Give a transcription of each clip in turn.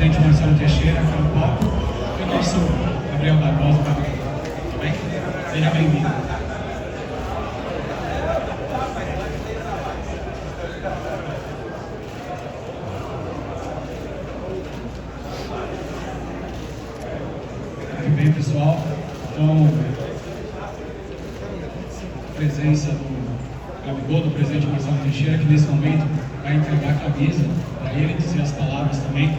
presidente Marcelo Teixeira, aqui no palco, e o nosso Gabriel Barbosa, tudo bem? Seja bem-vindo. Muito bem, pessoal. Então, a presença do Gabigol, do presidente Marcelo Teixeira, que nesse momento vai entregar a camisa para ele, dizer as palavras também,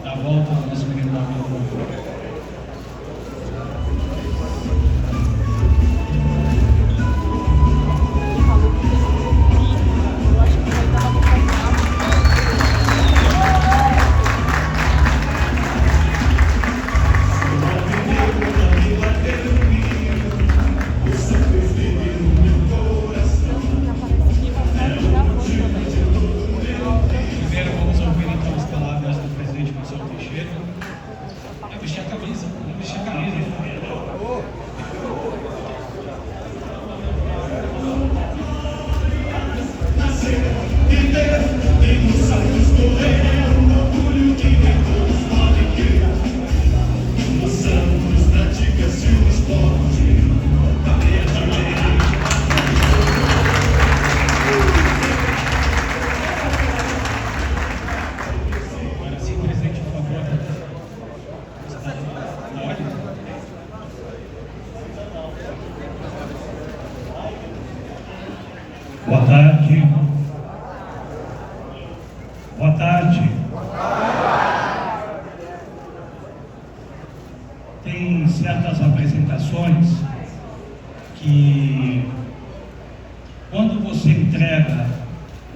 da volta do nosso menino Gabigol. Boa tarde. Boa tarde. Tem certas apresentações que, quando você entrega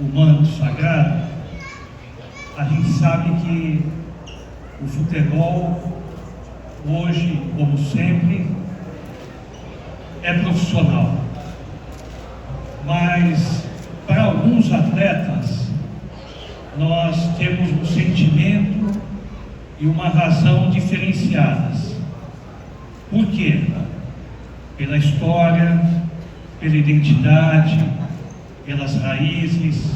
o manto sagrado, a gente sabe que o futebol, hoje, como sempre, é profissional. Mas, para alguns atletas, nós temos um sentimento e uma razão diferenciadas. Por quê? Pela história, pela identidade, pelas raízes,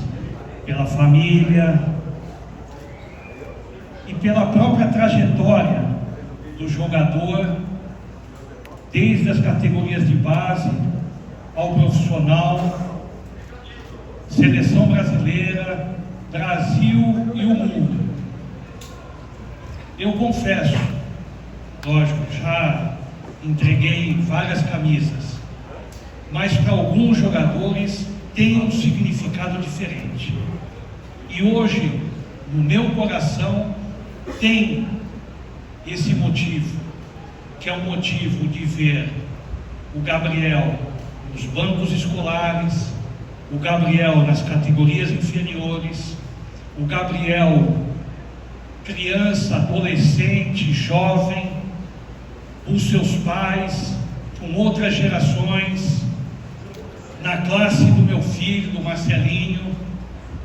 pela família e pela própria trajetória do jogador, desde as categorias de base ao profissional, seleção brasileira, Brasil e o mundo. Eu confesso, lógico, já entreguei várias camisas, mas para alguns jogadores tem um significado diferente. E hoje, no meu coração, tem esse motivo, que é o motivo de ver o Gabriel nos bancos escolares, o Gabriel nas categorias inferiores, o Gabriel criança, adolescente, jovem, com seus pais, com outras gerações, na classe do meu filho, do Marcelinho.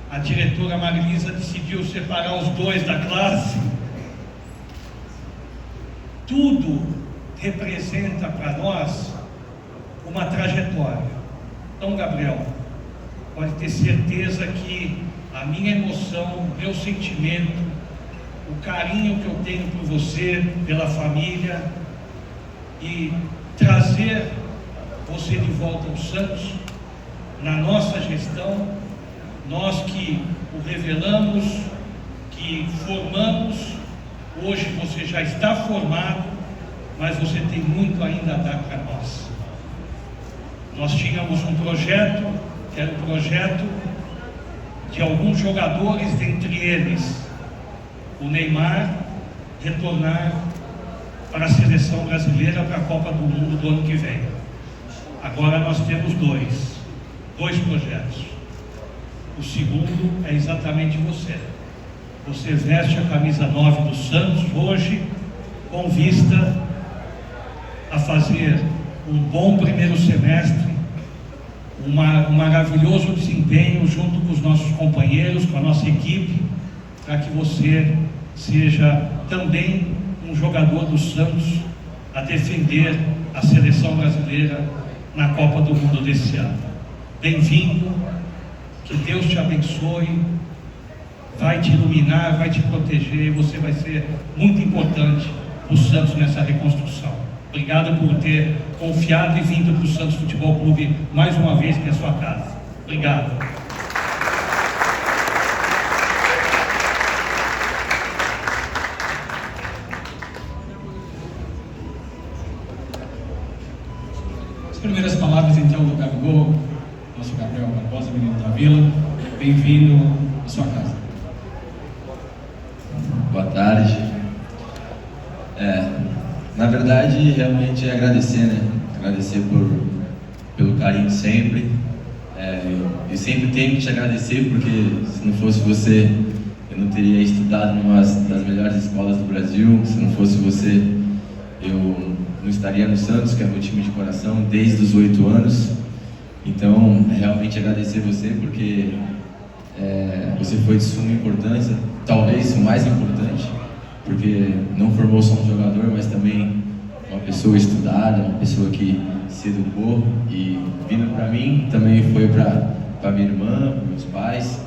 A diretora Marilisa decidiu separar os dois da classe. Tudo representa para nós uma trajetória. Então, Gabriel, pode ter certeza que a minha emoção, o meu sentimento, o carinho que eu tenho por você, pela família, e trazer você de volta ao Santos, na nossa gestão, nós que o revelamos, que formamos, hoje você já está formado, mas você tem muito ainda a dar para nós. Nós tínhamos um projeto, que era o projeto de alguns jogadores, dentre eles o Neymar, retornar para a seleção brasileira para a Copa do Mundo do ano que vem. Agora nós temos dois projetos. O segundo é exatamente você. Você veste a camisa 9 do Santos hoje com vista a fazer um bom primeiro semestre, um maravilhoso desempenho junto com os nossos companheiros, com a nossa equipe, para que você seja também um jogador do Santos a defender a seleção brasileira na Copa do Mundo desse ano. Bem-vindo, que Deus te abençoe, vai te iluminar, vai te proteger, e você vai ser muito importante para o Santos nessa reconstrução. Obrigado por ter confiado e vindo para o Santos Futebol Clube mais uma vez, que é a sua casa. Obrigado. As primeiras palavras, então, do Gabigol, nosso Gabriel Barbosa, menino da Vila. Bem-vindo à sua casa. Boa tarde. Na verdade, realmente é agradecer, né? Agradecer pelo carinho sempre. Eu sempre tenho que te agradecer, porque se não fosse você, eu não teria estudado numa das melhores escolas do Brasil. Se não fosse você, eu não estaria no Santos, que é meu time de coração, desde os 8 anos. Então, realmente agradecer você, porque você foi de suma importância, talvez o mais importante, porque não formou só um jogador, mas também uma pessoa estudada, uma pessoa que se educou, e vindo para mim também foi para minha irmã, para meus pais,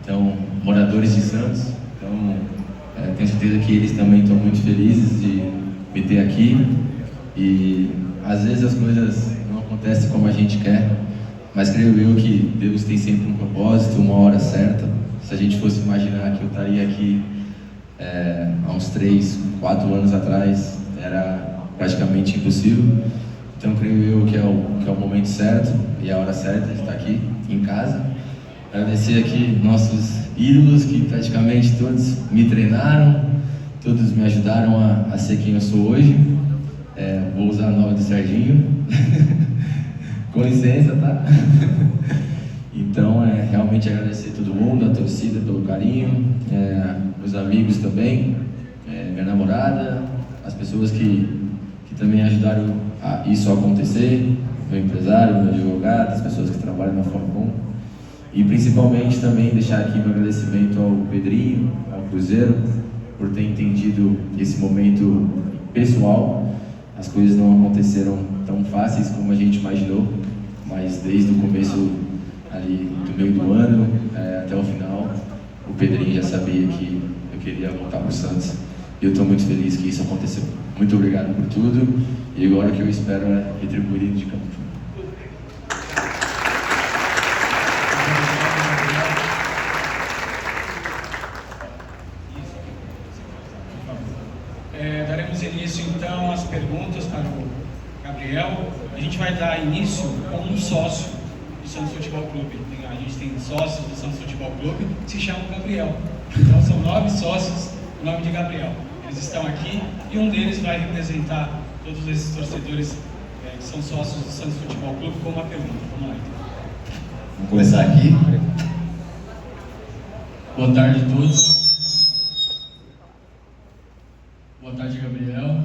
então moradores de Santos. Então tenho certeza que eles também estão muito felizes de me ter aqui, e às vezes as coisas não acontecem como a gente quer, mas creio eu que Deus tem sempre um propósito, uma hora certa. Se a gente fosse imaginar que eu estaria aqui há uns 3, 4 anos atrás, era praticamente impossível. Então creio eu que é o momento certo e a hora certa de estar aqui em casa. Agradecer aqui nossos ídolos, que praticamente todos me treinaram, todos me ajudaram a ser quem eu sou hoje. Vou usar a nova do Serginho. Com licença, tá? Então, realmente agradecer todo mundo, a torcida pelo carinho, meus amigos também, minha namorada, as pessoas que também ajudaram isso a acontecer, meu empresário, meu advogado, as pessoas que trabalham na Formcom. E principalmente também deixar aqui meu agradecimento ao Pedrinho, ao Cruzeiro, por ter entendido esse momento pessoal. As coisas não aconteceram tão fáceis como a gente imaginou, mas desde o começo ali do meio do ano até o final, o Pedrinho já sabia que eu queria voltar para o Santos, e eu estou muito feliz que isso aconteceu. Muito obrigado por tudo, e agora o que eu espero é retribuir de campo. Daremos início então às perguntas para o Gabriel. A gente vai dar início com um sócio do Santos Futebol Clube. A gente tem sócios do Santos Futebol Clube que se chamam Gabriel. Então são 9 sócios em nome de Gabriel. Eles estão aqui e um deles vai representar todos esses torcedores que são sócios do Santos Futebol Clube com uma pergunta. Vamos lá então. Vamos começar aqui. Boa tarde a todos. Boa tarde, Gabriel.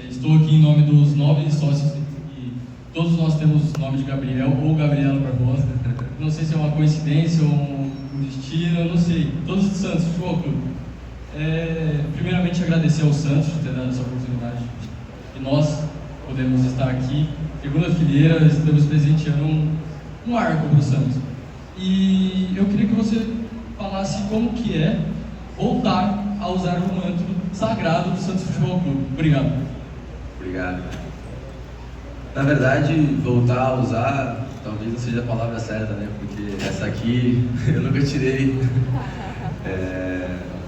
Estou aqui em nome dos 9 sócios e todos nós temos o nome de Gabriel ou Gabriela Barbosa. Não sei se é uma coincidência ou um destino, eu não sei. Todos do Santos Futebol Clube. Primeiramente, agradecer ao Santos por ter dado essa oportunidade e nós podemos estar aqui. Segunda-feira estamos presenteando um marco para o Santos. E eu queria que você falasse como que é voltar a usar o manto sagrado do Santos Futebol Clube. Obrigado. Obrigado. Na verdade, voltar a usar talvez não seja a palavra certa, né? Porque essa aqui eu nunca tirei.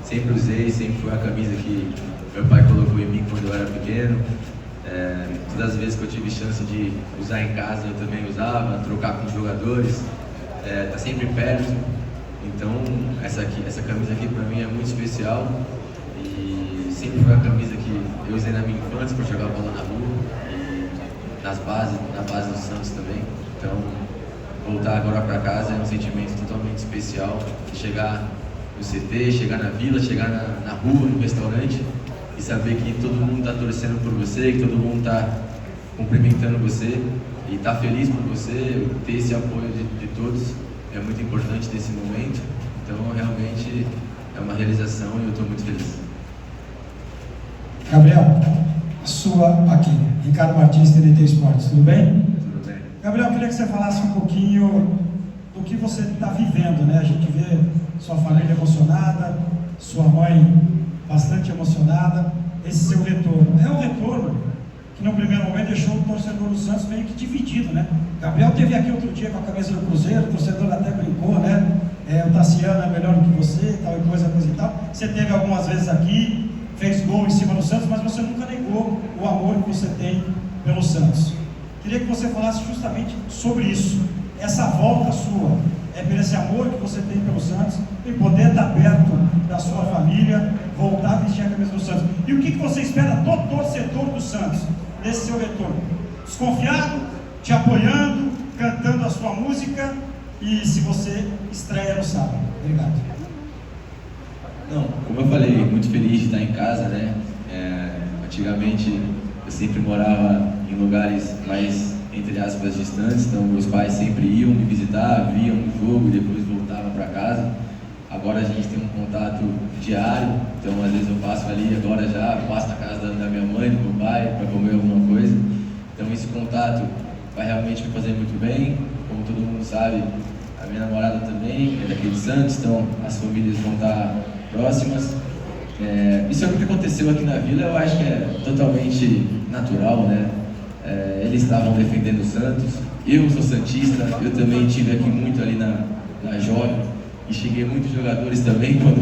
Sempre usei, sempre foi a camisa que meu pai colocou em mim quando eu era pequeno. Todas as vezes que eu tive chance de usar em casa, eu também usava, trocar com os jogadores, tá sempre perto. Então, essa camisa aqui para mim é muito especial, e sempre foi a camisa que eu usei na minha infância para jogar bola na rua e na base do Santos também. Então, voltar agora para casa é um sentimento totalmente especial. Chegar no CT, chegar na vila, chegar na rua, no restaurante, e saber que todo mundo está torcendo por você, que todo mundo está cumprimentando você e está feliz por você. Ter esse apoio de todos é muito importante nesse momento. Então, realmente é uma realização e eu estou muito feliz. Gabriel, sua aqui, Ricardo Martins, TNT Esportes, tudo bem? Tudo bem. Gabriel, eu queria que você falasse um pouquinho do que você está vivendo, né? A gente vê sua família emocionada, sua mãe bastante emocionada. Esse seu retorno é um retorno que no primeiro momento deixou o torcedor do Santos meio que dividido, né? Gabriel teve aqui outro dia com a camisa do Cruzeiro, o torcedor até brincou, né? O Tassiano é melhor do que você, tal e coisa e tal. Você teve algumas vezes aqui, fez gol em cima do Santos, mas você nunca negou o amor que você tem pelo Santos. Queria que você falasse justamente sobre isso. Essa volta sua é por esse amor que você tem pelo Santos e poder estar perto da sua família, voltar a vestir a camisa do Santos. E o que você espera do torcedor do Santos nesse seu retorno? Desconfiado, te apoiando, cantando a sua música, e se você estreia no sábado. Obrigado. Não, como eu falei, muito feliz de estar em casa, né? Antigamente eu sempre morava em lugares mais, entre aspas, distantes, então meus pais sempre iam me visitar, viam o jogo e depois voltavam para casa. Agora a gente tem um contato diário, então às vezes eu passo ali, agora já passo na casa da minha mãe, do meu pai, para comer alguma coisa. Então esse contato vai realmente me fazer muito bem. Como todo mundo sabe, a minha namorada também é daqui de Santos, então as famílias vão estar próximas. Isso é o que aconteceu aqui na Vila, eu acho que é totalmente natural, né? Eles estavam defendendo o Santos, eu sou santista, eu também estive aqui muito ali na Jovem, e cheguei muitos jogadores também quando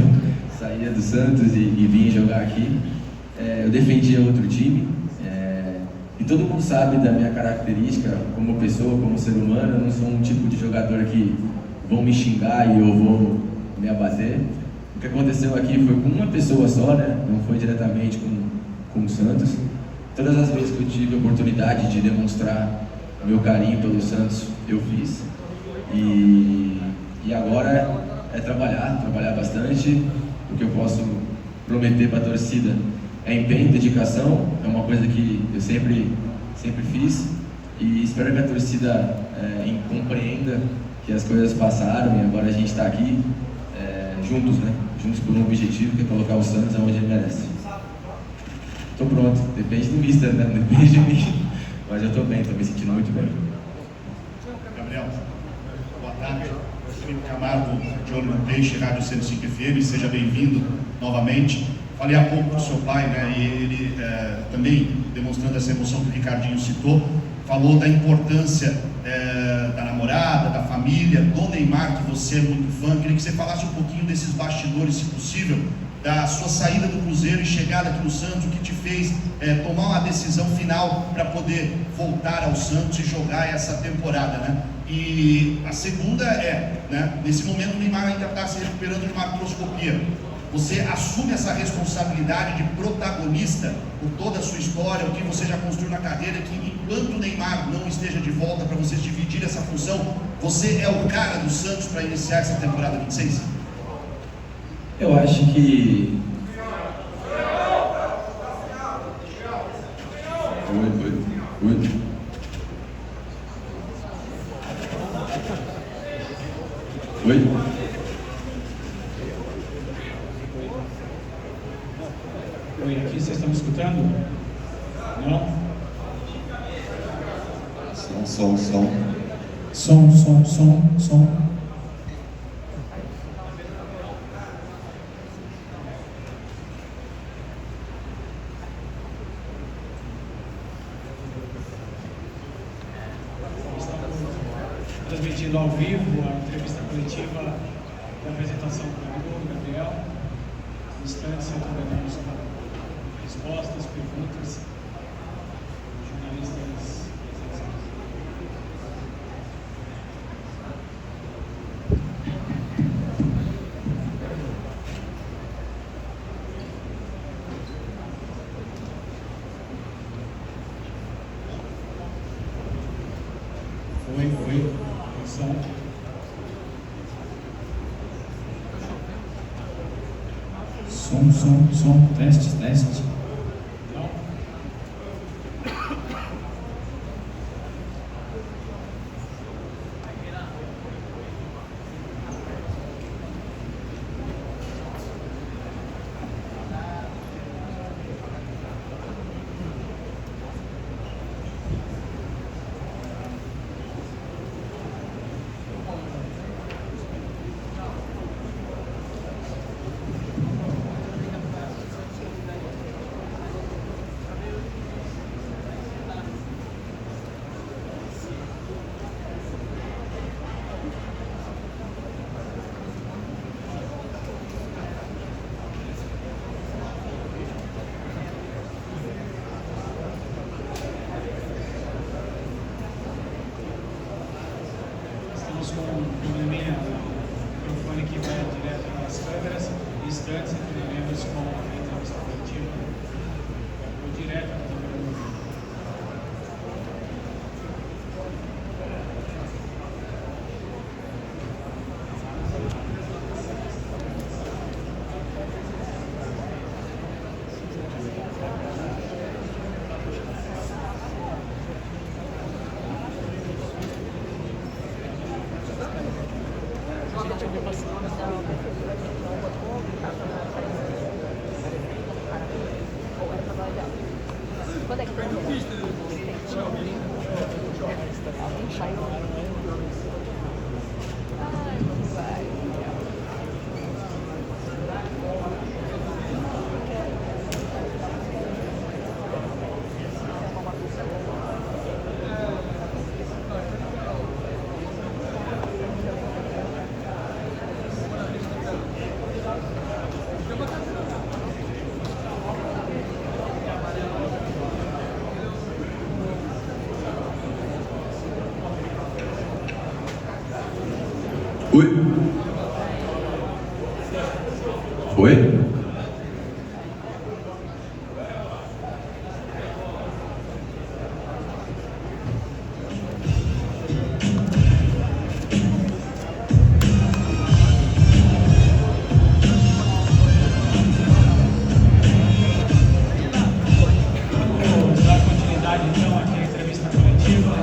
saía do Santos e vinha jogar aqui. Eu defendia outro time, e todo mundo sabe da minha característica como pessoa, como ser humano. Eu não sou um tipo de jogador que vão me xingar e eu vou me abater. O que aconteceu aqui foi com uma pessoa só, né? Não foi diretamente com o Santos. Todas as vezes que eu tive a oportunidade de demonstrar meu carinho pelo Santos, eu fiz. E agora é trabalhar bastante. O que eu posso prometer para a torcida é empenho, dedicação. É uma coisa que eu sempre fiz. E espero que a torcida compreenda que as coisas passaram e agora a gente está aqui juntos, né? Juntos por um objetivo, que é colocar o Santos onde ele merece. Estou pronto, depende do mister, né? Depende de mim, mas eu estou bem, estou me sentindo muito bem. Gabriel, boa tarde. Felipe Camargo, de Olho no Peixe, Rádio 105 FM, seja bem-vindo novamente. Falei há pouco com o seu pai, né? E ele também, demonstrando essa emoção que o Ricardinho citou, falou da importância da namorada, da família, do Neymar, que você é muito fã. Queria que você falasse um pouquinho desses bastidores, se possível, da sua saída do Cruzeiro e chegada aqui no Santos, o que te fez tomar uma decisão final para poder voltar ao Santos e jogar essa temporada, né? E a segunda né, nesse momento o Neymar ainda está se recuperando de uma artroscopia. Você assume essa responsabilidade de protagonista por toda a sua história, o que você já construiu na carreira, que enquanto o Neymar não esteja de volta, para vocês dividir essa função, você é o cara do Santos para iniciar essa temporada 26? Eu acho que... Oi. Oi, aqui vocês estão me escutando? Não? Som. Transmitindo ao vivo a entrevista coletiva da apresentação do Gabriel. No instante, centramos para respostas, perguntas, jornalistas. Oi. Som, teste. Não? probleminha no microfone que vai direto nas câmeras, instantes e teremos com a entrevista coletiva. Vou direto para todo mundo. Oi? Oi? Vamos dar continuidade então aqui à entrevista coletiva.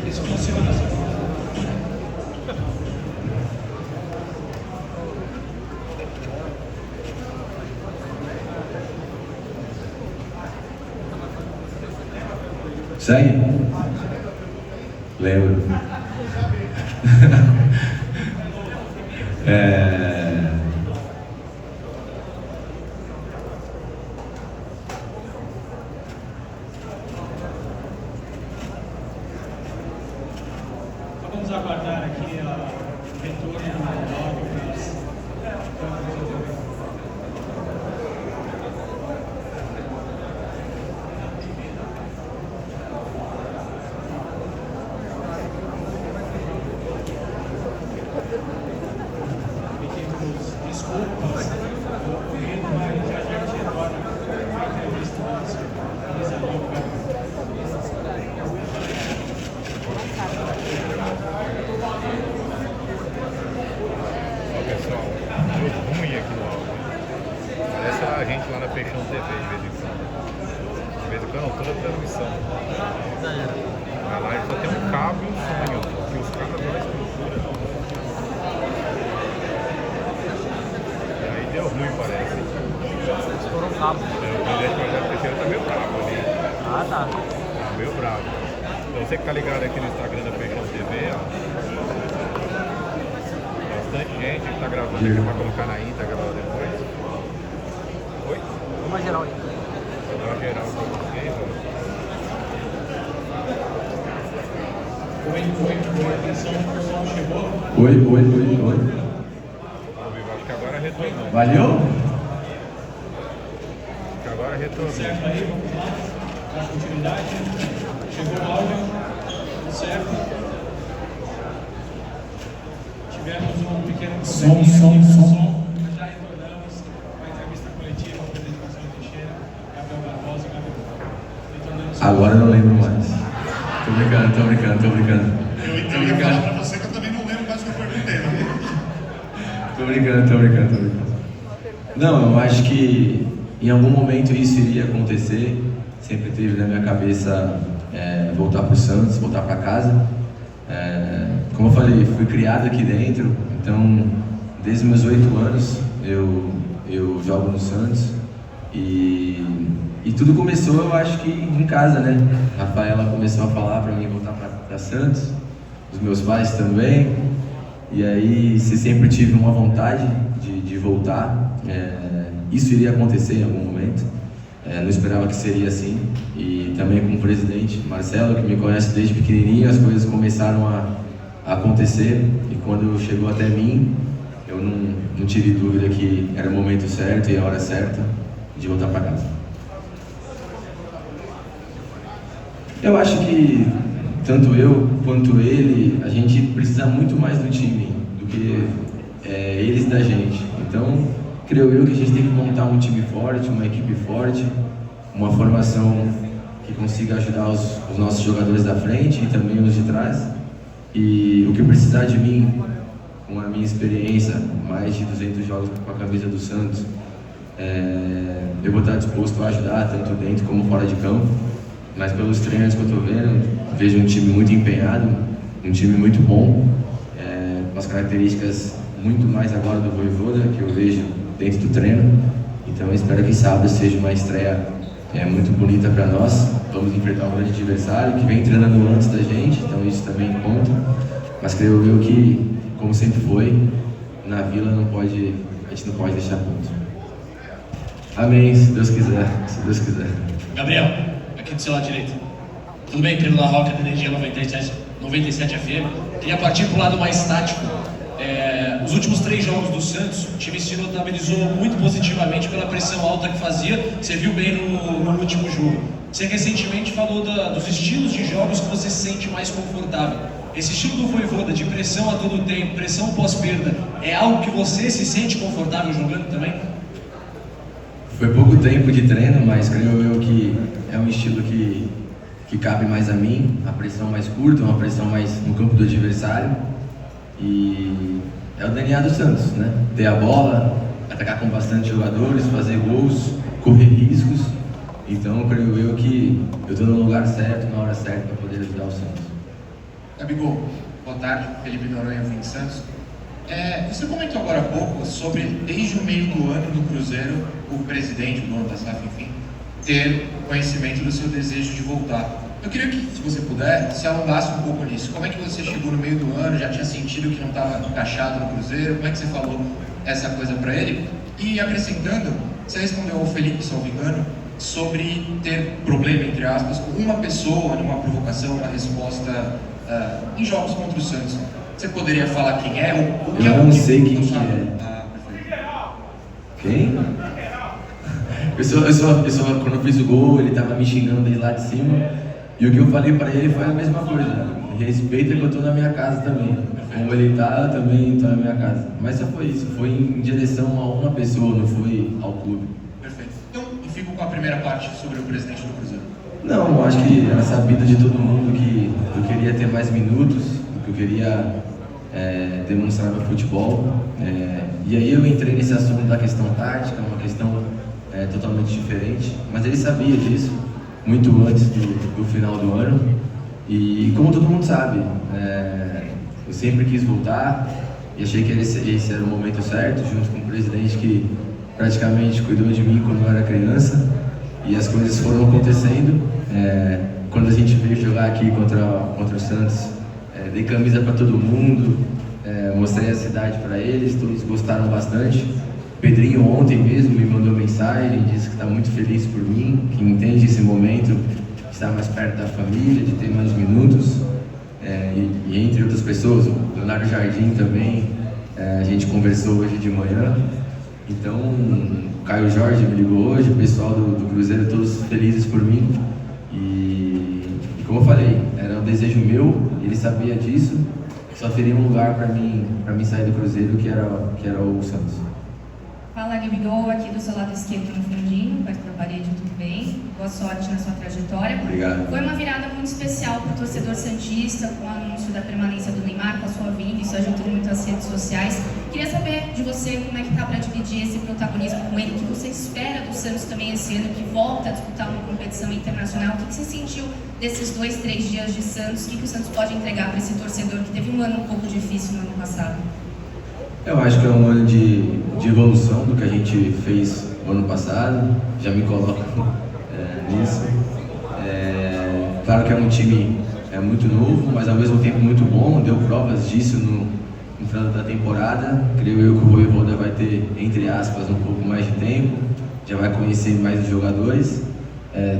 Isso funciona assim. Segue? Lembro. Então vamos aguardar aqui o retorno do áudio para as câmeras de TV. Pedimos desculpas pelo ocorrido, mas já a gente retorna para a entrevista nossa. Pessoal, jogo ruim aqui no áudio. Parece a gente lá na Peixão TV de vez em quando. De vez em quando, toda a transmissão. A live só tem um cabo e um sonho, que os caras dão a estrutura. E aí deu ruim, parece. Estourou um cabo. O presidente Marcelo Teixeira tá meio bravo ali. Ah, tá. Tá meio bravo. Então você que tá ligado aqui no Instagram da Peixão TV, ó. Bastante gente que tá gravando aqui pra colocar na íntegra lá depois. Oi? Uma geral aí. Vou dar uma geral pra vocês, ó. Oi, atenção, o pessoal chegou. Oi. Acho que agora retornou. Valeu? Acho que agora retornou. Certo aí, vamos lá, dar continuidade. Chegou o áudio, tudo certo. Tivemos um pequeno probleminha aqui com o som, mas já retornamos com a entrevista coletiva, o presidente Marcelo Teixeira, Gabriel Barbosa, retornamos. Agora eu não lembro mais. Tô brincando. Eu ia falar para você que eu também não lembro mais o que eu perguntei. Tô brincando. Não, eu acho que em algum momento isso iria acontecer. Sempre teve na minha cabeça voltar para o Santos, voltar para casa. Como eu falei, fui criado aqui dentro, então desde meus 8 anos eu jogo no Santos e tudo começou, eu acho que em casa, né? A Rafaela começou a falar para mim voltar para Santos, os meus pais também, e aí se sempre tive uma vontade de voltar, isso iria acontecer em algum momento, não esperava que seria assim, e também com o presidente Marcelo, que me conhece desde pequenininho. As coisas começaram a acontecer e quando chegou até mim, eu não tive dúvida que era o momento certo e a hora certa de voltar para casa. Eu acho que tanto eu quanto ele, a gente precisa muito mais do time do que eles da gente. Então, creio eu que a gente tem que montar um time forte, uma equipe forte, uma formação que consiga ajudar os nossos jogadores da frente e também os de trás. E o que precisar de mim, com a minha experiência, mais de 200 jogos com a camisa do Santos, eu vou estar disposto a ajudar, tanto dentro como fora de campo. Mas pelos treinos que eu estou vendo, vejo um time muito empenhado, um time muito bom, com as características muito mais agora do Voivoda, que eu vejo dentro do treino. Então eu espero que sábado seja uma estreia muito bonita para nós. Vamos enfrentar um grande adversário que vem treinando antes da gente, então isso também conta. Mas creio eu que, como sempre foi, na Vila a gente não pode deixar ponto. Amém, se Deus quiser, se Deus quiser. Gabriel, aqui do seu lado direito. Tudo bem, Pedro La Roca, da Energia 97 FM. Queria partir para o lado mais tático. Os últimos 3 jogos do Santos, o time se notabilizou muito positivamente pela pressão alta que fazia. Você viu bem no último jogo. Você recentemente falou dos estilos de jogos que você se sente mais confortável. Esse estilo do Voivoda, de pressão a todo tempo, pressão pós-perda, é algo que você se sente confortável jogando também? Foi pouco tempo de treino, mas creio eu que é um estilo que cabe mais a mim, a pressão mais curta, uma pressão mais no campo do adversário. E é o DNA do Santos, né? Ter a bola, atacar com bastante jogadores, fazer gols, correr riscos. Então creio eu que eu estou no lugar certo, na hora certa para poder ajudar o Santos. Gabigol, boa tarde, Felipe Noronha, Vim Santos. Você comentou agora há pouco sobre, desde o meio do ano do Cruzeiro, o presidente, o dono da SAF, enfim, ter conhecimento do seu desejo de voltar. Eu queria que, se você puder, se alongasse um pouco nisso. Como é que você chegou no meio do ano, já tinha sentido que não estava encaixado no Cruzeiro? Como é que você falou essa coisa para ele? E acrescentando, você respondeu ao Felipe, se não me engano, sobre ter problema, entre aspas, com uma pessoa, numa provocação, uma resposta em jogos contra o Santos. Você poderia falar quem é? Eu não sei quem que é. Quem? Quando eu fiz o gol, ele estava me xingando desde lá de cima. E o que eu falei para ele foi a mesma coisa. Respeita que eu estou na minha casa também. Como ele está, eu também estou na minha casa. Mas só foi isso. Foi em direção a uma pessoa, não foi ao clube. Perfeito. Então, eu fico com a primeira parte sobre o presidente do Cruzeiro. Não, eu acho que era sabido de todo mundo que eu queria ter mais minutos, que eu queria demonstrar meu futebol. E aí eu entrei nesse assunto da questão tática, uma questão totalmente diferente. Mas ele sabia disso muito antes do final do ano. E como todo mundo sabe, eu sempre quis voltar e achei que esse era o momento certo, junto com o presidente que praticamente cuidou de mim quando eu era criança. E as coisas foram acontecendo. Quando a gente veio jogar aqui contra o Santos, dei camisa para todo mundo, mostrei a cidade para eles, todos gostaram bastante. Pedrinho ontem mesmo me mandou mensagem, disse que está muito feliz por mim, que entende esse momento de estar mais perto da família, de ter mais minutos, e entre outras pessoas, o Leonardo Jardim também, a gente conversou hoje de manhã. Então, o Caio Jorge me ligou hoje, o pessoal do Cruzeiro, todos felizes por mim. E como eu falei, era um desejo meu, ele sabia disso, só teria um lugar para mim sair do Cruzeiro, que era o Santos. Fala, Gabigol, aqui do seu lado esquerdo no fundinho, perto da parede, tudo bem? Boa sorte na sua trajetória. Obrigado. Foi uma virada muito especial para o torcedor santista, com o anúncio da permanência do Neymar, com a sua vinda, isso agitou muito as redes sociais. Queria saber de você como é que está para dividir esse protagonismo com ele, o que você espera do Santos também esse ano, que volta a disputar uma competição internacional. O que você sentiu desses 2, 3 dias de Santos? O que o Santos pode entregar para esse torcedor que teve um ano um pouco difícil no ano passado? Eu acho que é um ano de evolução do que a gente fez no ano passado, já me coloco nisso. Claro que é um time muito novo, mas ao mesmo tempo muito bom, deu provas disso no final da temporada. Creio eu que o Voivoda vai ter, entre aspas, um pouco mais de tempo, já vai conhecer mais os jogadores.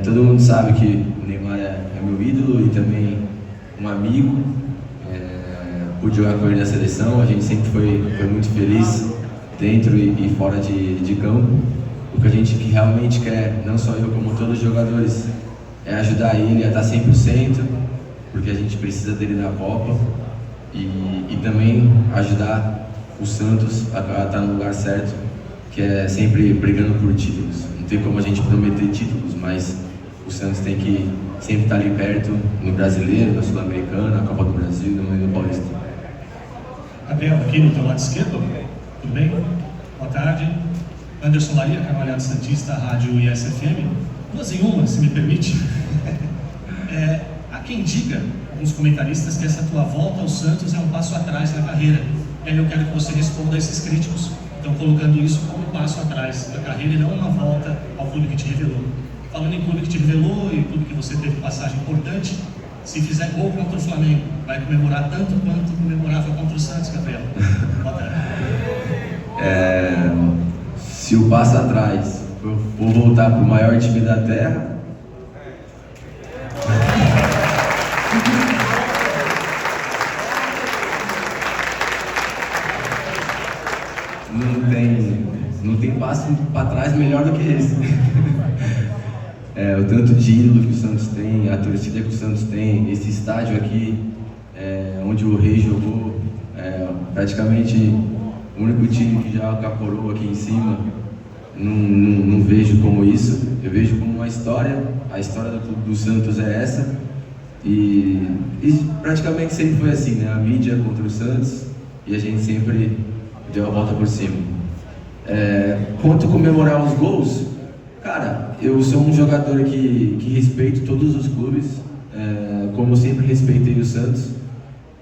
Todo mundo sabe que o Neymar é meu ídolo e também um amigo. Pude jogar com ele na seleção, a gente sempre foi muito feliz dentro e fora de campo. O que a gente realmente quer, não só eu como todos os jogadores, é ajudar ele a estar 100%, porque a gente precisa dele na Copa, e também ajudar o Santos a estar no lugar certo, que é sempre brigando por títulos. Não tem como a gente prometer títulos, mas o Santos tem que sempre estar ali perto, no Brasileiro, no Sul-Americano, na Copa do Brasil e no Paulista. Gabriel, aqui no teu lado esquerdo, tudo bem? Boa tarde. Anderson Laria, Carvalhado Santista, Rádio ISFM. 2 em 1, se me permite. Há quem diga, alguns comentaristas, que essa tua volta ao Santos é um passo atrás na carreira. E aí eu quero que você responda a esses críticos. Então, colocando isso como um passo atrás da carreira e não uma volta ao clube que te revelou. Falando em clube que te revelou e clube que você teve passagem importante, se fizer gol contra o Flamengo, vai comemorar tanto quanto comemorava contra o Santos, Gabriel? Boa tarde. Se o passo atrás eu vou voltar para o maior time da Terra, não tem passo para trás melhor do que esse. O tanto de ídolo que o Santos tem, a torcida que o Santos tem, esse estádio aqui, onde o Rei jogou, praticamente o único time que já caporou aqui em cima. Não vejo como isso, eu vejo como uma história. A história do Santos é essa, e praticamente sempre foi assim, né? A mídia contra o Santos e a gente sempre deu a volta por cima. Quanto comemorar os gols, cara, eu sou um jogador que respeito todos os clubes, como eu sempre respeitei o Santos.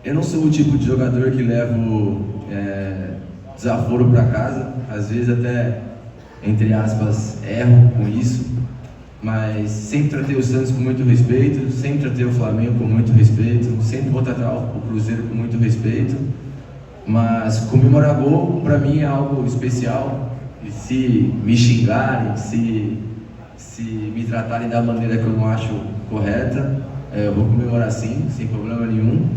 Eu não sou o tipo de jogador que levo desaforo para casa, às vezes até, entre aspas, erro com isso, mas sempre tratei o Santos com muito respeito, sempre tratei o Flamengo com muito respeito, sempre vou tratar o Cruzeiro com muito respeito, mas comemorar gol para mim é algo especial. E se me xingarem, se me tratarem da maneira que eu não acho correta, eu vou comemorar sim, sem problema nenhum.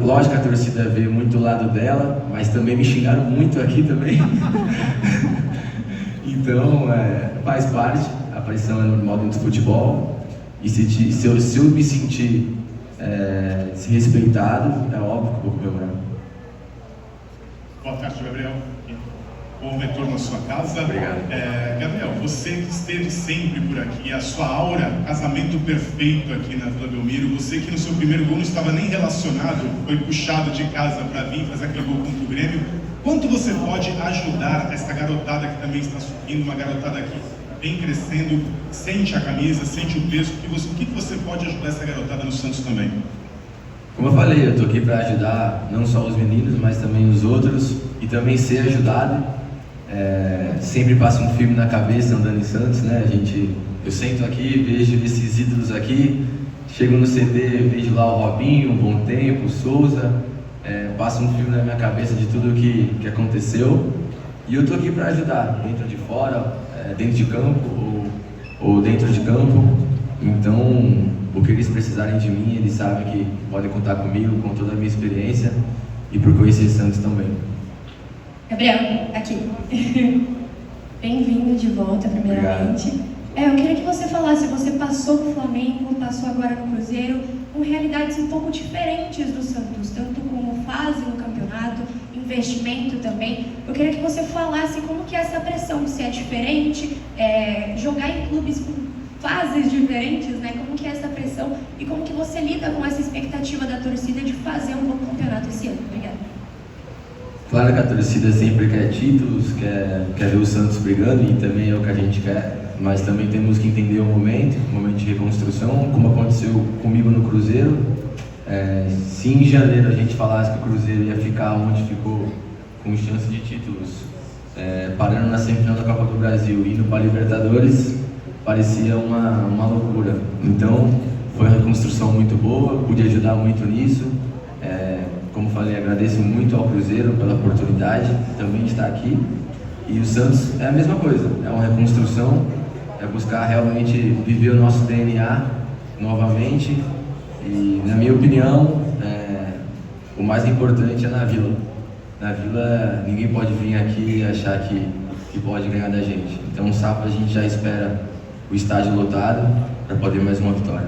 Lógico que a torcida vê muito o lado dela, mas também me xingaram muito aqui também. Então, faz parte, a pressão é normal dentro do futebol. E se eu me sentir desrespeitado, é óbvio que eu vou comemorar. Boa tarde, Gabriel. Bom retorno à sua casa. Obrigado. Gabriel, você que esteve sempre por aqui, a sua aura, casamento perfeito aqui na Vila Belmiro, você que no seu primeiro gol não estava nem relacionado, foi puxado de casa para vir fazer aquele gol contra o Grêmio. Quanto você pode ajudar essa garotada que também está subindo, uma garotada que vem crescendo, sente a camisa, sente o peso, o que você pode ajudar essa garotada no Santos também? Como eu falei, eu estou aqui para ajudar não só os meninos, mas também os outros, e também ser ajudado. Sempre passa um filme na cabeça andando em Santos, né? Eu sento aqui, vejo esses ídolos aqui, chego no CT, vejo lá o Robinho, o Bom Tempo, o Souza, passa um filme na minha cabeça de tudo que aconteceu, e eu estou aqui para ajudar, dentro de fora, dentro de campo ou dentro de campo. Então, o que eles precisarem de mim, eles sabem que podem contar comigo, com toda a minha experiência, e por conhecer Santos também. Gabriel, aqui. Bem-vindo de volta, primeiramente. Eu queria que você falasse, você passou no Flamengo, passou agora no Cruzeiro, com realidades um pouco diferentes do Santos, tanto como fase no campeonato, investimento também. Eu queria que você falasse como que é essa pressão, se é diferente, jogar em clubes com fases diferentes, né? Como que é essa pressão e como que você lida com essa expectativa da torcida de fazer um bom campeonato esse ano? Obrigada. Claro que a torcida sempre quer títulos, quer ver o Santos brigando, e também é o que a gente quer, mas também temos que entender o momento de reconstrução, como aconteceu comigo no Cruzeiro. Se em janeiro a gente falasse que o Cruzeiro ia ficar onde ficou, com chance de títulos, parando na semifinal da Copa do Brasil, indo para a Libertadores, parecia uma loucura. Então, foi uma reconstrução muito boa, pude ajudar muito nisso. Como falei, agradeço muito ao Cruzeiro pela oportunidade também de estar aqui. E o Santos é a mesma coisa, é uma reconstrução. é buscar realmente viver o nosso DNA novamente. E, na minha opinião, o mais importante é na Vila. Na Vila, ninguém pode vir aqui e achar que pode ganhar da gente. Então, sábado a gente já espera o estádio lotado para poder mais uma vitória.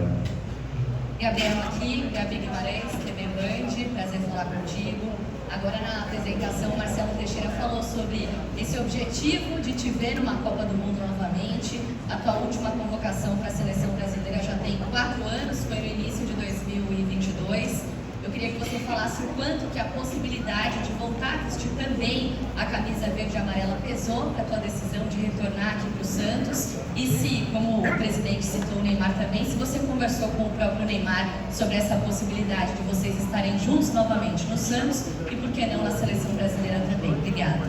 Gabriel aqui, Gabi Guimarães, TV Band, prazer falar contigo. Agora na apresentação, o Marcelo Teixeira falou sobre esse objetivo de te ver numa Copa do Mundo novamente. A tua última convocação para a seleção brasileira já tem 4 anos, foi no início de 2022. Eu queria que você falasse o quanto que a possibilidade de voltar a vestir também a camisa verde e amarela pesou para a tua decisão de retornar aqui para o Santos. E se, como o presidente citou o Neymar também, se você conversou com o próprio Neymar sobre essa possibilidade de vocês estarem juntos novamente no Santos e por que não na seleção brasileira também. Obrigada.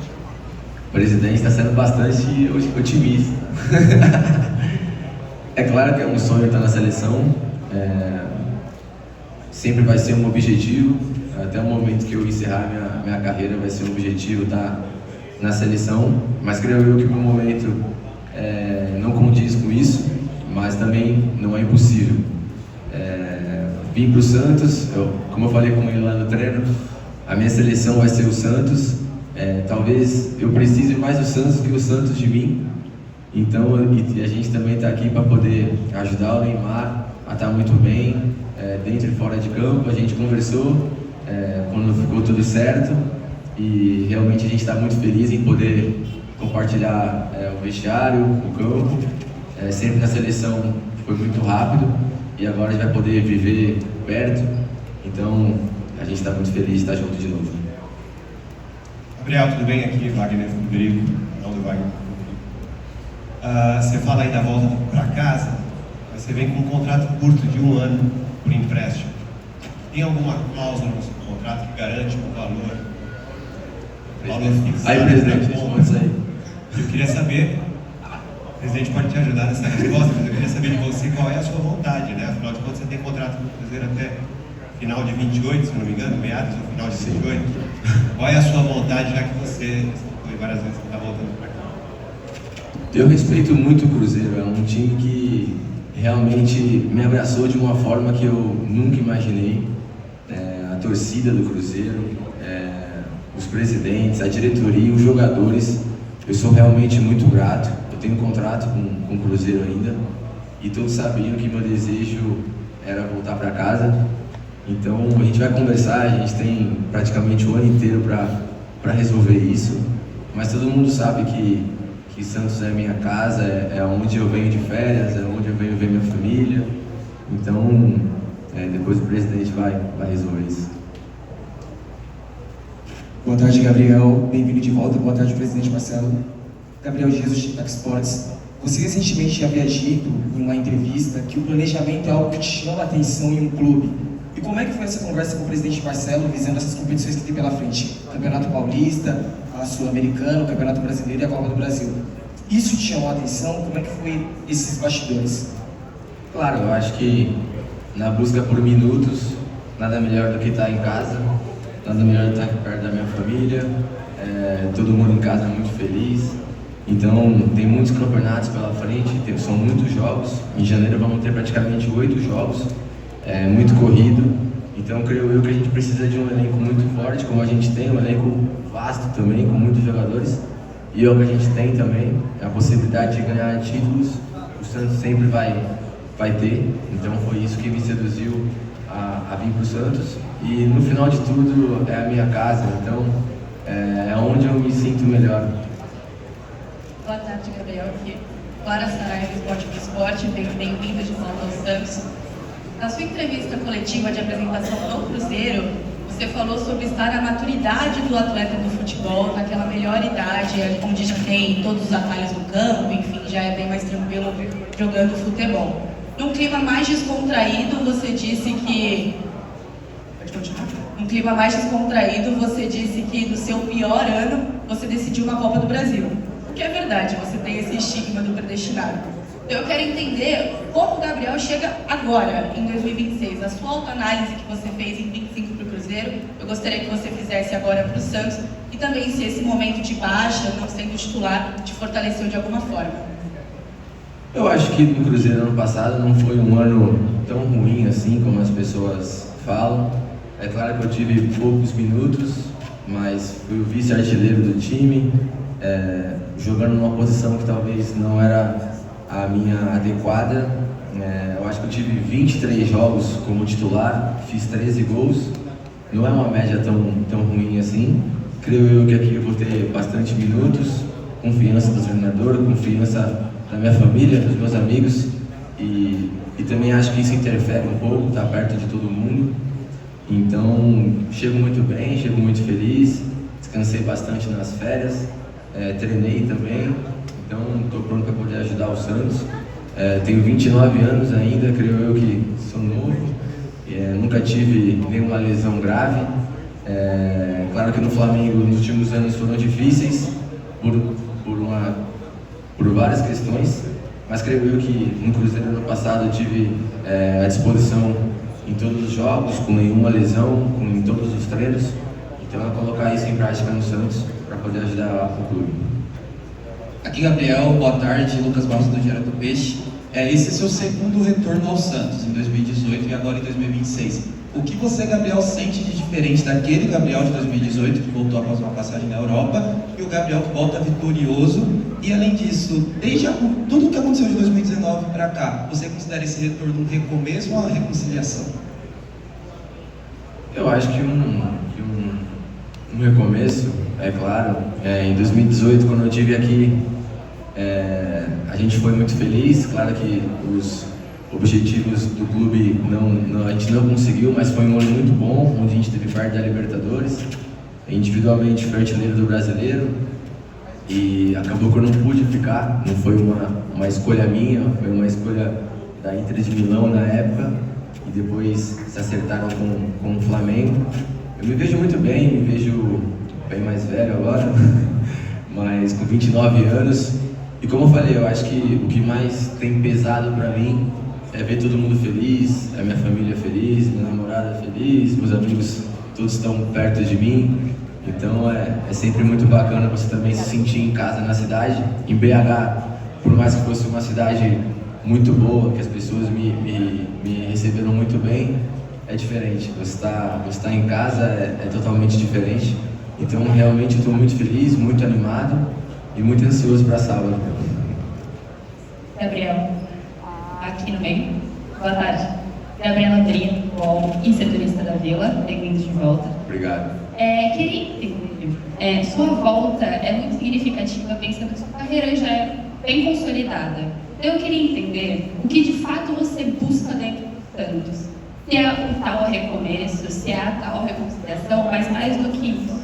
O presidente está sendo bastante otimista. É claro que é um sonho estar na seleção. Sempre vai ser um objetivo, até o momento que eu encerrar minha carreira vai ser um objetivo estar na seleção, mas creio eu que por um momento não condiz com isso, mas também não é impossível. Vim para o Santos, como eu falei com ele lá no treino, a minha seleção vai ser o Santos, talvez eu precise mais do Santos do que o Santos de mim, então a gente também está aqui para poder ajudar o Neymar a estar muito bem, dentro e fora de campo. A gente conversou quando ficou tudo certo e realmente a gente está muito feliz em poder compartilhar o vestiário, o campo. Sempre na seleção foi muito rápido e agora a gente vai poder viver perto, então a gente está muito feliz de estar junto de novo. Gabriel, tudo bem? Aqui Wagner Rodrigo, canal do Wagner. Você fala aí da volta para casa, mas você vem com um contrato curto de 1 ano por empréstimo. Tem alguma cláusula no seu contrato que garante um valor fixado? Aí, presidente, responde isso aí. Eu queria saber, o presidente pode te ajudar nessa resposta, mas eu queria saber de você qual é a sua vontade, né? Afinal de contas, você tem contrato com o Cruzeiro até final de 28, se não me engano, meados ou final de 28. Qual é a sua vontade, já que você foi várias vezes que está voltando para cá? Eu respeito muito o Cruzeiro, é um time que realmente me abraçou de uma forma que eu nunca imaginei. A torcida do Cruzeiro, os presidentes, a diretoria, os jogadores, eu sou realmente muito grato. Eu tenho um contrato com o Cruzeiro ainda e todos sabiam que meu desejo era voltar para casa. Então a gente vai conversar, a gente tem praticamente o ano inteiro para resolver isso, mas todo mundo sabe que Santos é minha casa, é onde eu venho de férias, é onde eu venho ver minha família. Então, depois o presidente vai resolver isso. Boa tarde, Gabriel. Bem-vindo de volta. Boa tarde, presidente Marcelo. Gabriel Jesus, de Tax Sports. Você recentemente havia dito em uma entrevista que o planejamento é algo que te chama a atenção em um clube. E como é que foi essa conversa com o presidente Marcelo, visando essas competições que tem pela frente? Campeonato Paulista, a Sul-Americano, o Campeonato Brasileiro e a Copa do Brasil. Isso te chamou a atenção? Como é que foi esses bastidores? Claro, eu acho que na busca por minutos, nada melhor do que estar em casa, nada melhor do que estar perto da minha família, todo mundo em casa muito feliz. Então, tem muitos campeonatos pela frente, são muitos jogos. Em janeiro vamos ter praticamente 8 jogos, muito corrido. Então, creio eu que a gente precisa de um elenco muito forte, como a gente tem, um elenco vasto também, com muitos jogadores. E é o que a gente tem também, a possibilidade de ganhar títulos, o Santos sempre vai ter. Então, foi isso que me seduziu a vir para o Santos. E, no final de tudo, é a minha casa, então é onde eu me sinto melhor. Boa tarde, Gabriel. Aqui, Clara Saraiva, Esporte pro Esporte. Bem-vindo de volta ao Santos. Na sua entrevista coletiva de apresentação do Cruzeiro, você falou sobre estar a maturidade do atleta do futebol, naquela melhor idade, onde já tem todos os atalhos no campo, enfim, já é bem mais tranquilo jogando futebol. Num clima mais descontraído, você disse que... Pode continuar? Num clima mais descontraído, você disse que no seu pior ano, você decidiu uma Copa do Brasil. Que é verdade, você tem esse estigma do predestinado. Eu quero entender como o Gabriel chega agora, em 2026. A sua autoanálise que você fez em 25 para o Cruzeiro, eu gostaria que você fizesse agora para o Santos. E também se esse momento de baixa, não sendo titular, te fortaleceu de alguma forma. Eu acho que no Cruzeiro ano passado não foi um ano tão ruim assim como as pessoas falam. É claro que eu tive poucos minutos, mas fui o vice-artilheiro do time, jogando numa posição que talvez não era a minha adequada. Eu acho que eu tive 23 jogos como titular, fiz 13 gols. Não é uma média tão ruim assim. Creio eu que aqui eu vou ter bastante minutos, confiança do treinador, confiança da minha família, dos meus amigos, e também acho que isso interfere um pouco, estar perto de todo mundo. Então, chego muito bem, chego muito feliz, descansei bastante nas férias, treinei também, então estou pronto para poder ajudar o Santos. Tenho 29 anos ainda, creio eu que sou novo, nunca tive nenhuma lesão grave. Claro que no Flamengo nos últimos anos foram difíceis por várias questões, mas creio eu que no Cruzeiro ano passado eu tive à disposição em todos os jogos, com nenhuma lesão, em todos os treinos. Então é colocar isso em prática no Santos para poder ajudar o clube. Aqui Gabriel, boa tarde, Lucas Barros do Diário do Peixe. Esse é seu segundo retorno ao Santos, em 2018 e agora em 2026. O que você, Gabriel, sente de diferente daquele Gabriel de 2018, que voltou após uma passagem na Europa, e o Gabriel que volta vitorioso? E além disso, desde tudo o que aconteceu de 2019 para cá, você considera esse retorno um recomeço ou uma reconciliação? Eu acho que um recomeço, é claro. Em 2018, quando eu estive aqui, a gente foi muito feliz. Claro que os objetivos do clube a gente não conseguiu, mas foi um ano muito bom, onde a gente teve parte da Libertadores. Individualmente foi artilheiro do Brasileiro e acabou que eu não pude ficar. Não foi uma escolha minha, foi uma escolha da Inter de Milão na época, e depois se acertaram com o Flamengo. Eu me vejo muito bem, me vejo bem mais velho agora, mas com 29 anos. E como eu falei, eu acho que o que mais tem pesado para mim é ver todo mundo feliz, a minha família feliz, minha namorada feliz, meus amigos todos estão perto de mim. Então é sempre muito bacana você também se sentir em casa na cidade. Em BH, por mais que fosse uma cidade muito boa, que as pessoas me receberam muito bem, é diferente. Você tá em casa é totalmente diferente. Então realmente eu estou muito feliz, muito animado e muito ansioso para sábado. Gabriel, aqui no meio. Boa tarde. Gabriela Brino, bom e setorista da Vila, bem-vindo de volta. Obrigado. Queria entender, sua volta é muito significativa, pensando que sua carreira já é bem consolidada. Então eu queria entender o que de fato você busca dentro do Santos. Se é o tal recomeço, se é a tal reconciliação, mas mais do que isso.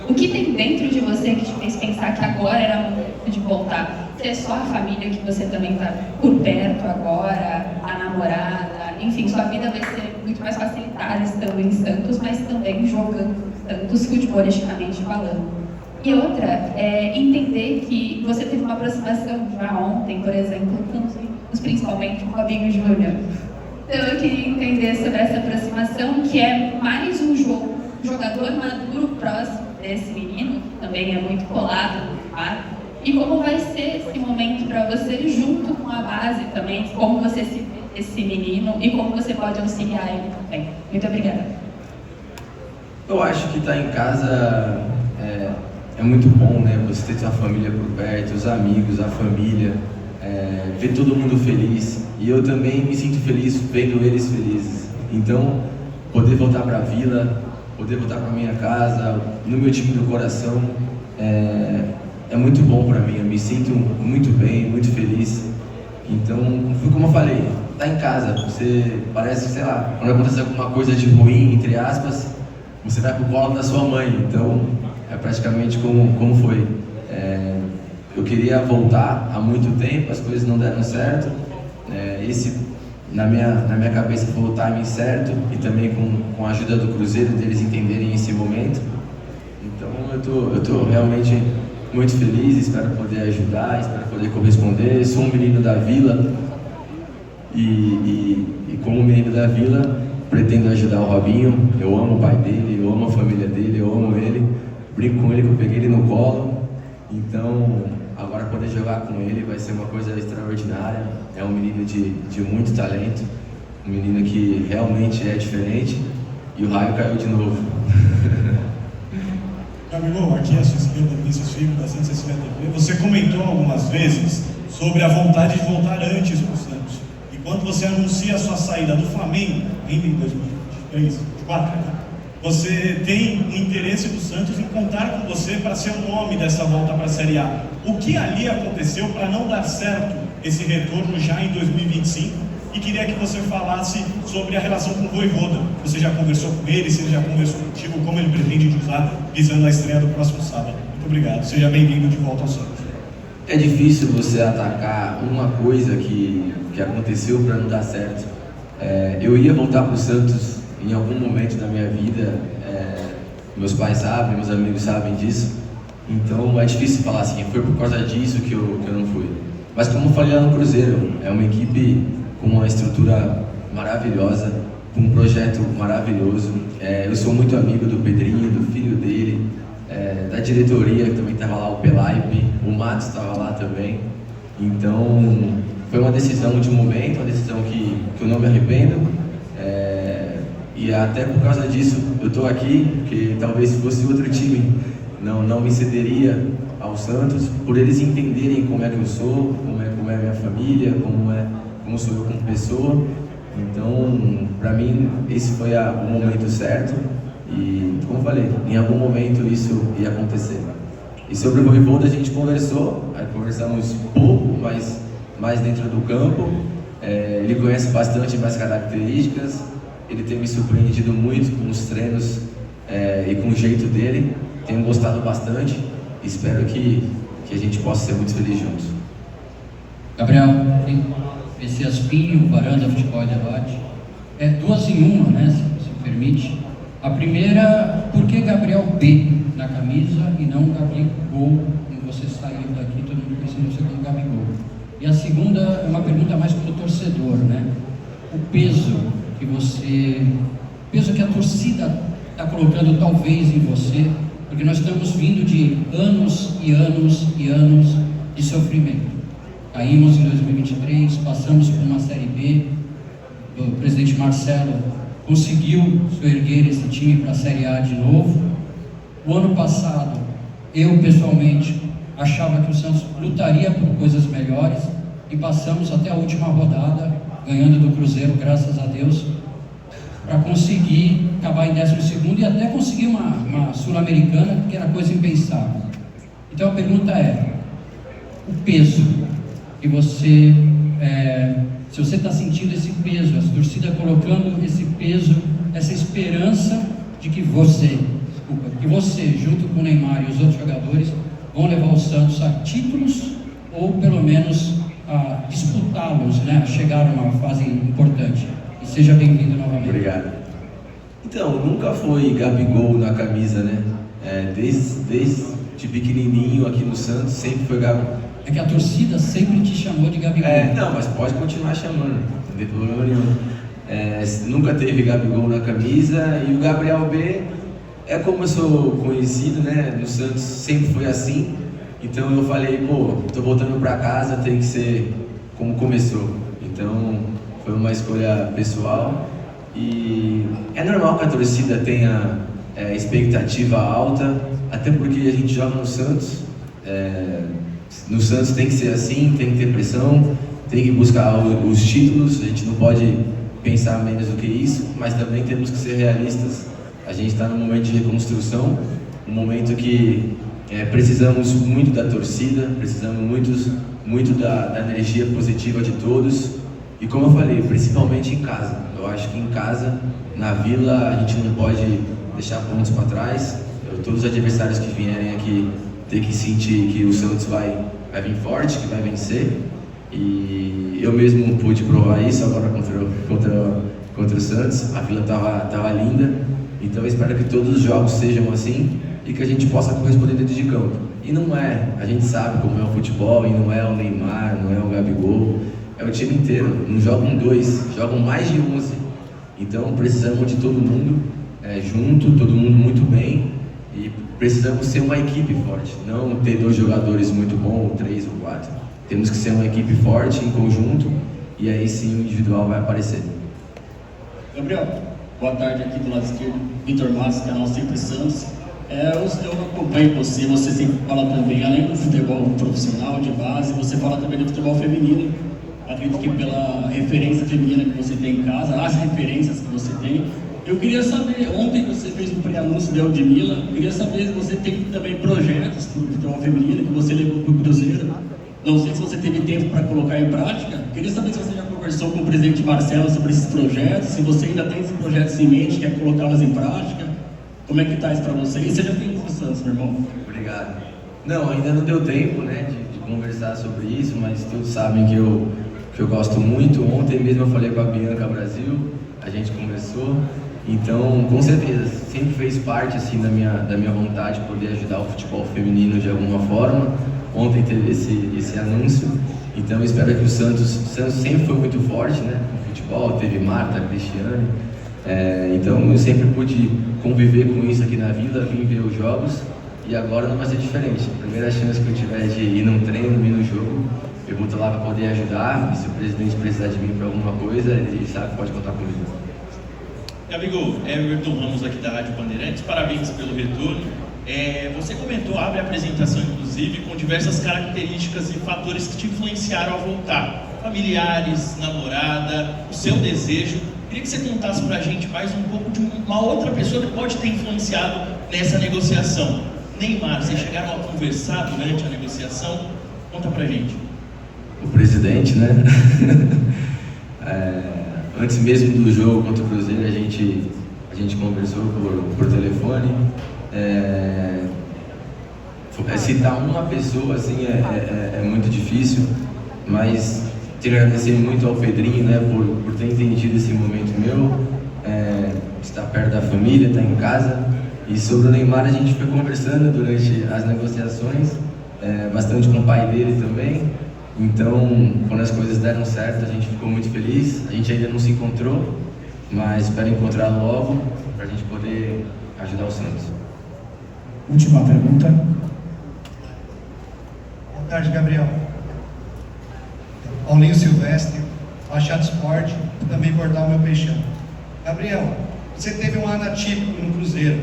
O que tem dentro de você que te fez pensar que agora era o momento de voltar? Se é só a família que você também está por perto agora, a namorada, enfim, sua vida vai ser muito mais facilitada estando em Santos, mas também jogando em Santos, futebolisticamente falando. E outra, entender que você teve uma aproximação já ontem, por exemplo, com os meninos, principalmente com o Robinho Júnior. Então eu queria entender sobre essa aproximação, que é mais um jogador maduro próximo desse menino, que também é muito colado no mar, e como vai ser esse momento para você, junto com a base também, como você se vê esse menino e como você pode auxiliar ele também. Muito obrigada. Eu acho que estar em casa é muito bom, né? Você ter sua família por perto, os amigos, a família, ver todo mundo feliz. E eu também me sinto feliz vendo eles felizes. Então, poder voltar para a Vila, poder voltar para minha casa, no meu time do coração, é muito bom para mim. Eu me sinto muito bem, muito feliz. Então, foi como eu falei, tá em casa, você parece, sei lá, quando acontece alguma coisa de ruim, entre aspas, você vai pro colo da sua mãe. Então, é praticamente como foi. Eu queria voltar há muito tempo, as coisas não deram certo. Na minha cabeça foi o timing certo, e também com a ajuda do Cruzeiro, deles entenderem esse momento. Então eu tô realmente muito feliz, espero poder ajudar, espero poder corresponder. Sou um menino da Vila e como menino da Vila pretendo ajudar o Robinho. Eu amo o pai dele, eu amo a família dele, eu amo ele, brinco com ele que eu peguei ele no colo. Então agora poder jogar com ele vai ser uma coisa extraordinária. É um menino de muito talento, um menino que realmente é diferente, e o raio caiu de novo. Gabigol, aqui à sua esquerda, Vinícius Figo, da Santa Cecília TV. Você comentou algumas vezes sobre a vontade de voltar antes para o Santos. E quando você anuncia a sua saída do Flamengo, ainda em 2023, 2024, né? Você tem o interesse do Santos em contar com você para ser o nome dessa volta para a Série A. O que ali aconteceu para não dar certo esse retorno já em 2025? E queria que você falasse sobre a relação com o Vojvoda. Você já conversou com ele, se ele já conversou contigo, como ele pretende te usar visando a estreia do próximo sábado. Muito obrigado, seja bem-vindo de volta ao Santos. É difícil você atacar uma coisa que aconteceu para não dar certo. Eu ia voltar para o Santos em algum momento da minha vida, meus pais sabem, meus amigos sabem disso, então é difícil falar assim, foi por causa disso que eu não fui. Mas como eu falei lá no Cruzeiro, é uma equipe com uma estrutura maravilhosa, com um projeto maravilhoso. Eu sou muito amigo do Pedrinho, do filho dele, da diretoria, que também estava lá, o Pelaipe, o Matos estava lá também. Então, foi uma decisão de momento, uma decisão que eu não me arrependo. E até por causa disso eu estou aqui, porque talvez se fosse outro time não me cederia ao Santos, por eles entenderem como é que eu sou, como é a minha família, como sou eu como pessoa. Então, para mim, esse foi o momento certo e, como eu falei, em algum momento isso ia acontecer. E sobre o Vojvoda a gente conversamos pouco, mas mais dentro do campo. Ele conhece bastante minhas características, ele tem me surpreendido muito com os treinos e com o jeito dele. Tenho gostado bastante, espero que a gente possa ser muito feliz juntos. Gabriel, esse Aspinho, Varanda, Futebol e Debate, duas em uma, né, se você me permite. A primeira, por que Gabriel B na camisa e não Gabigol, como você saiu daqui, todo mundo conhecendo você como Gabigol? E a segunda é uma pergunta mais como torcedor, né? O peso que a torcida está colocando talvez em você, porque nós estamos vindo de anos e anos e anos de sofrimento. Caímos em 2023, passamos por uma Série B, o presidente Marcelo conseguiu erguer esse time para a Série A de novo. O ano passado, eu pessoalmente achava que o Santos lutaria por coisas melhores e passamos até a última rodada, ganhando do Cruzeiro, graças a Deus, para conseguir acabar em 12º e até conseguir uma Sul-Americana, que era coisa impensável. Então a pergunta é, o peso que você, se você está sentindo esse peso, a torcida colocando esse peso, essa esperança de que você, junto com o Neymar e os outros jogadores, vão levar o Santos a títulos ou pelo menos a disputá-los, né, a chegar a uma fase importante. E seja bem-vindo novamente. Obrigado. Então, nunca foi Gabigol na camisa, né? Desde pequenininho aqui no Santos, sempre foi Gabigol. É que a torcida sempre te chamou de Gabigol. Não, mas pode continuar chamando, não tem problema nenhum. Nunca teve Gabigol na camisa, e o Gabriel B, como eu sou conhecido, né, no Santos sempre foi assim, então eu falei, tô voltando pra casa, tem que ser como começou. Então, foi uma escolha pessoal, e é normal que a torcida tenha expectativa alta, até porque a gente joga no Santos. No Santos tem que ser assim, tem que ter pressão, tem que buscar os títulos, a gente não pode pensar menos do que isso, mas também temos que ser realistas. A gente está num momento de reconstrução, um momento que precisamos muito da torcida, precisamos muito da energia positiva de todos. E como eu falei, principalmente em casa. Eu acho que em casa, na Vila, a gente não pode deixar pontos para trás. Todos os adversários que vierem aqui têm que sentir que o Santos vai vir forte, que vai vencer. E eu mesmo pude provar isso agora contra o Santos. A Vila estava linda. Então eu espero que todos os jogos sejam assim e que a gente possa corresponder dentro de campo. E não a gente sabe como é o futebol, e não é o Neymar, não é o Gabigol. É o time inteiro, não jogam 2, jogam mais de 11. Então precisamos de todo mundo junto, todo mundo muito bem. E precisamos ser uma equipe forte, não ter 2 jogadores muito bons, ou 3 ou 4. Temos que ser uma equipe forte, em conjunto, e aí sim o individual vai aparecer. Gabriel, boa tarde, aqui do lado esquerdo, Vitor Matos, canal Sempre Santos. Eu acompanho você sempre fala também, além do futebol profissional, de base, você fala também do futebol feminino. Acredito que pela referência feminina que você tem em casa, as referências que você tem, eu queria saber, ontem você fez um pré-anúncio da Eudmila, eu queria saber se você tem também projetos para o futebol feminino que você levou para o Cruzeiro. Não sei se você teve tempo para colocar em prática. Queria saber se você já conversou com o presidente Marcelo sobre esses projetos, se você ainda tem esses projetos em mente, quer colocá-los em prática. Como é que está isso para você? E seja feliz no Santos, meu irmão. Obrigado. Não, ainda não deu tempo, né, de conversar sobre isso, mas todos sabem que eu gosto muito. Ontem mesmo eu falei com a Bianca Brasil, a gente conversou. Então, com certeza, sempre fez parte assim da minha vontade de poder ajudar o futebol feminino de alguma forma. Ontem teve esse anúncio, então eu espero que o Santos sempre foi muito forte, né, no futebol. Teve Marta, Cristiane, então eu sempre pude conviver com isso aqui na Vila, vim ver os jogos, e agora não vai ser diferente. A primeira chance que eu tiver de ir num treino, ir no jogo, eu vou estar lá para poder ajudar, e se o presidente precisar de mim para alguma coisa, ele sabe que pode contar comigo. Amigo, Everton Ramos aqui da Rádio Bandeirantes, parabéns pelo retorno. Você comentou, abre a apresentação inclusive, com diversas características e fatores que te influenciaram a voltar. Familiares, namorada, o seu desejo. Queria que você contasse pra gente mais um pouco de uma outra pessoa que pode ter influenciado nessa negociação. Neymar, vocês chegaram a conversar durante a negociação? Conta pra gente. O presidente, né? Antes mesmo do jogo contra o Cruzeiro, a gente conversou por telefone. Citar uma pessoa assim é muito difícil, mas quero agradecer muito ao Pedrinho, né, por ter entendido esse momento meu, estar perto da família, estar em casa. E sobre o Neymar a gente foi conversando durante as negociações, bastante com o pai dele também. Então, quando as coisas deram certo, a gente ficou muito feliz. A gente ainda não se encontrou, mas espero encontrar logo para a gente poder ajudar o Santos. Última pergunta. Boa tarde, Gabriel. Paulinho Silvestre, Baixada Esporte, também Portal Meu Peixão. Gabriel, você teve um ano atípico no Cruzeiro,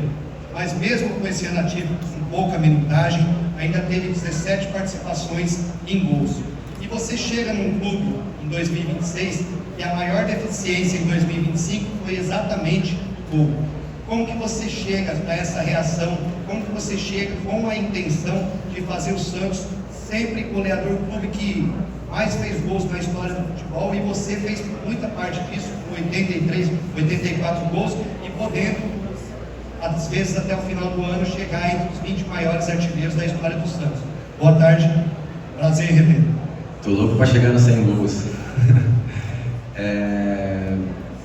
mas mesmo com esse ano atípico, com pouca minutagem, ainda teve 17 participações em gols. E você chega num clube em 2026 e a maior deficiência em 2025 foi exatamente o gol. Como que você chega a essa reação? Como que você chega com a intenção de fazer o Santos sempre goleador, o clube que mais fez gols na história do futebol, e você fez muita parte disso, com 83, 84 gols, e podendo, às vezes até o final do ano, chegar entre os 20 maiores artilheiros da história do Santos. Boa tarde, prazer em revê-lo. Tô louco para chegar nos 100 gols.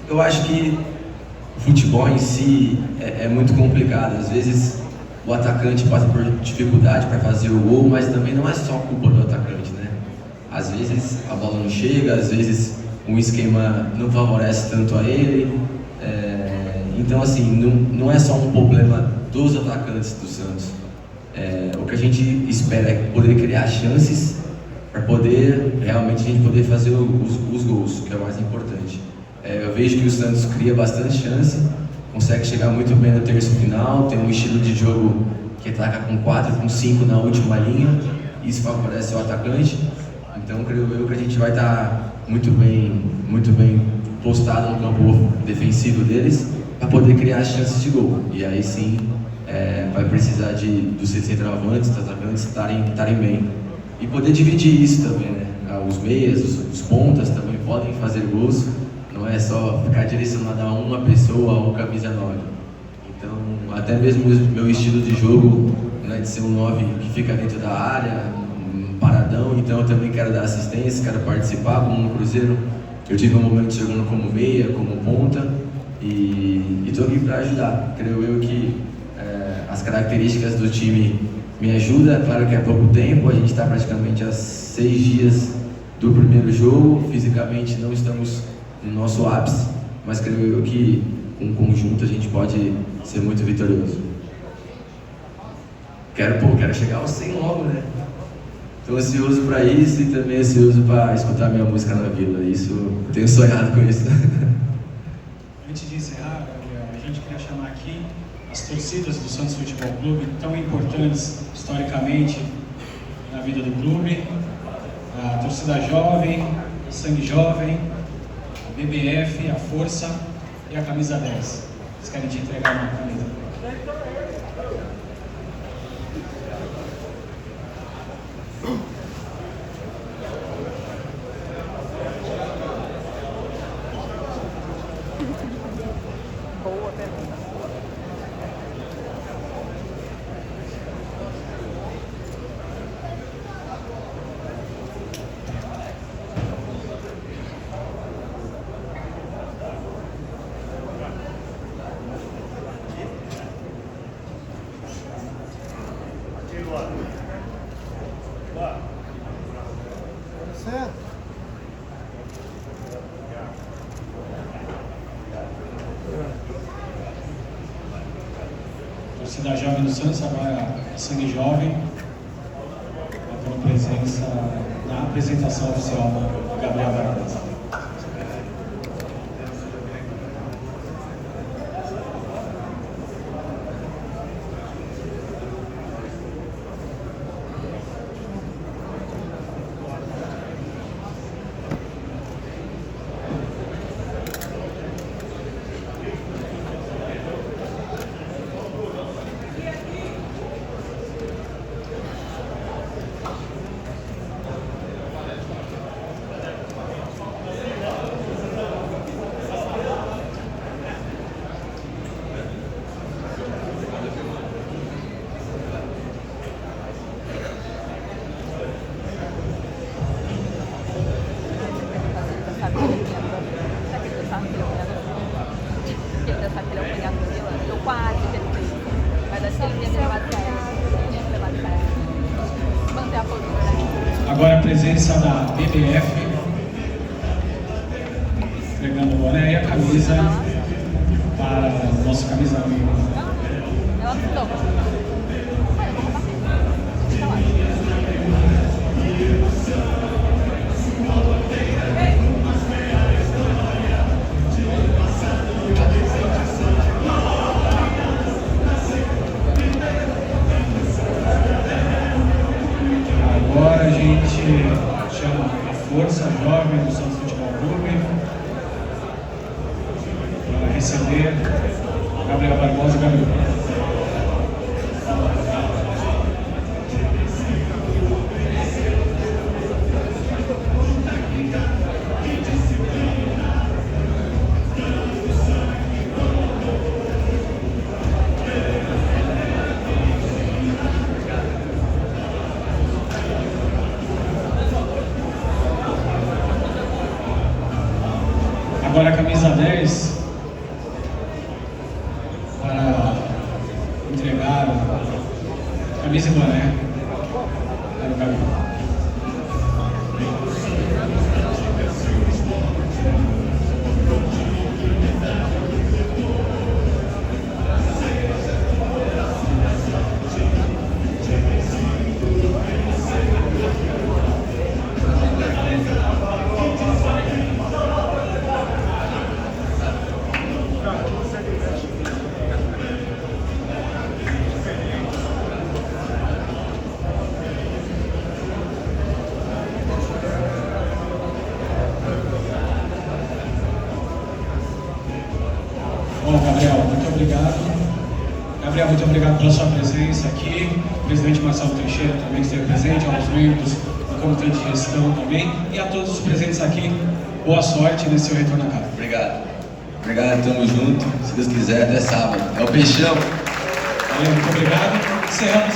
Eu acho que o futebol em si é muito complicado. Às vezes o atacante passa por dificuldade para fazer o gol, mas também não é só culpa do atacante, né? Às vezes a bola não chega, às vezes o esquema não favorece tanto a ele. Então, assim, não é só um problema dos atacantes do Santos. O que a gente espera é poder criar chances para poder, realmente, a gente poder fazer os gols, que é o mais importante. Eu vejo que o Santos cria bastante chance, consegue chegar muito bem no terço final, tem um estilo de jogo que ataca com 4, com 5 na última linha, isso favorece o atacante. Então, creio eu que a gente vai estar muito bem postado no campo defensivo deles para poder criar chances de gol. E aí sim, vai precisar dos centroavantes, dos atacantes estarem bem. E poder dividir isso também, né? Os meias, os pontas também podem fazer gols, não é só ficar direcionado a uma pessoa ou camisa 9. Então, até mesmo o meu estilo de jogo, né, de ser um 9 que fica dentro da área, um paradão, então eu também quero dar assistência, quero participar, como no Cruzeiro. Eu tive um momento jogando como meia, como ponta, e estou aqui para ajudar. Creio eu que as características do time me ajudam. Claro que é pouco tempo, a gente está praticamente a 6 dias do primeiro jogo, fisicamente não estamos no nosso ápice, mas creio eu que com um conjunto a gente pode ser muito vitorioso. quero chegar aos 100 logo, né? Estou ansioso para isso e também ansioso para escutar minha música na Vila. Isso, eu tenho sonhado com isso. Antes de encerrar, Gabriel, a gente queria chamar aqui as torcidas do Santos Futebol Clube, tão importantes historicamente na vida do clube, a torcida jovem, o sangue jovem, a BBF, a Força e a camisa 10. Eles querem te entregar uma camisa. Boa pergunta. Certo. Torcida jovem do Santos, agora sangue jovem, marcando presença na apresentação oficial do Gabriel Barbosa. Agora a presença da BBF, entregando o boné e a camisa para o nosso camisa amigo. Agora a gente chama a Força Jovem do Santos Futebol Clube para receber Gabriel Barbosa e Gabriel. Agora a camisa 10 para entregar a camisa e boné para o Gabriel. Bom, Gabriel, muito obrigado. Gabriel, muito obrigado pela sua presença aqui. O presidente Marcelo Teixeira também esteve presente, aos membros do comitê de gestão também. E a todos os presentes aqui, boa sorte nesse seu retorno à casa. Obrigado. Obrigado, tamo junto. Se Deus quiser, até sábado. É o Peixão. Valeu, muito obrigado. Encerramos.